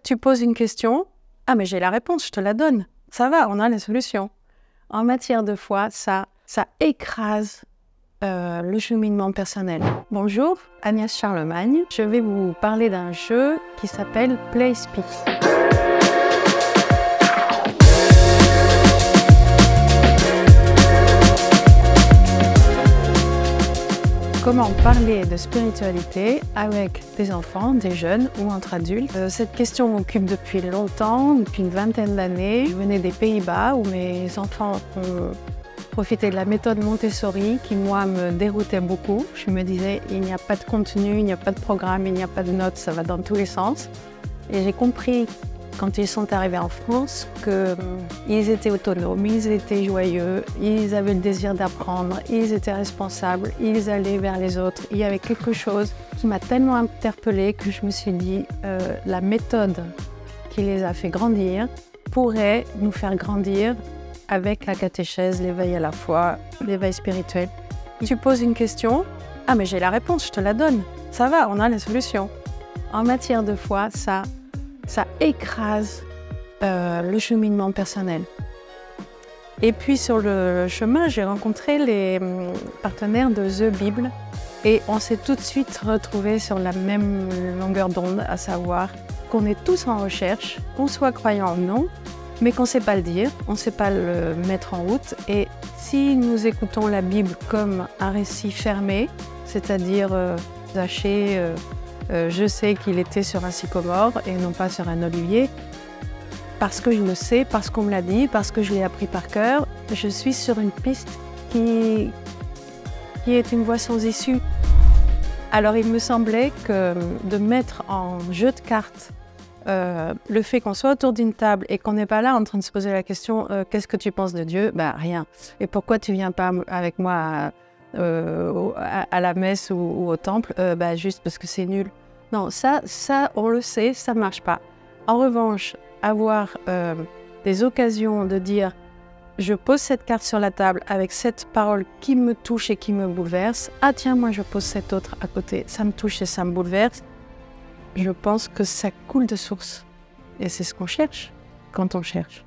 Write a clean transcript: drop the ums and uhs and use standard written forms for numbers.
Tu poses une question, ah mais j'ai la réponse, je te la donne. Ça va, on a la solution. En matière de foi, ça écrase le cheminement personnel. Bonjour, Agnès Charlemagne. Je vais vous parler d'un jeu qui s'appelle Play Speak. Comment parler de spiritualité avec des enfants, des jeunes ou entre adultes? Cette question m'occupe depuis longtemps, depuis une vingtaine d'années. Je venais des Pays-Bas où mes enfants ont profité de la méthode Montessori qui, moi, me déroutait beaucoup. Je me disais, il n'y a pas de contenu, il n'y a pas de programme, il n'y a pas de notes, ça va dans tous les sens. Et j'ai compris, quand ils sont arrivés en France, qu'ils étaient autonomes, ils étaient joyeux, ils avaient le désir d'apprendre, ils étaient responsables, ils allaient vers les autres. Il y avait quelque chose qui m'a tellement interpellée que je me suis dit la méthode qui les a fait grandir pourrait nous faire grandir avec la catéchèse, l'éveil à la foi, l'éveil spirituel. Tu poses une question, ah mais j'ai la réponse, je te la donne. Ça va, on a la solution. En matière de foi, ça écrase le cheminement personnel. Et puis sur le chemin, j'ai rencontré les partenaires de The Bible et on s'est tout de suite retrouvés sur la même longueur d'onde, à savoir qu'on est tous en recherche, qu'on soit croyant ou non, mais qu'on ne sait pas le dire, on ne sait pas le mettre en route. Et si nous écoutons la Bible comme un récit fermé, c'est-à-dire Zachée, je sais qu'il était sur un sycomore et non pas sur un olivier. Parce que je le sais, parce qu'on me l'a dit, parce que je l'ai appris par cœur, je suis sur une piste qui est une voie sans issue. Alors il me semblait que de mettre en jeu de cartes le fait qu'on soit autour d'une table et qu'on n'est pas là en train de se poser la question qu'est-ce que tu penses de Dieu? Ben rien. Et pourquoi tu viens pas avec moi à la messe ou au temple, juste parce que c'est nul. Non, ça, on le sait, ça ne marche pas. En revanche, avoir des occasions de dire « je pose cette carte sur la table avec cette parole qui me touche et qui me bouleverse. Ah tiens, moi je pose cette autre à côté, ça me touche et ça me bouleverse. » Je pense que ça coule de source. Et c'est ce qu'on cherche quand on cherche.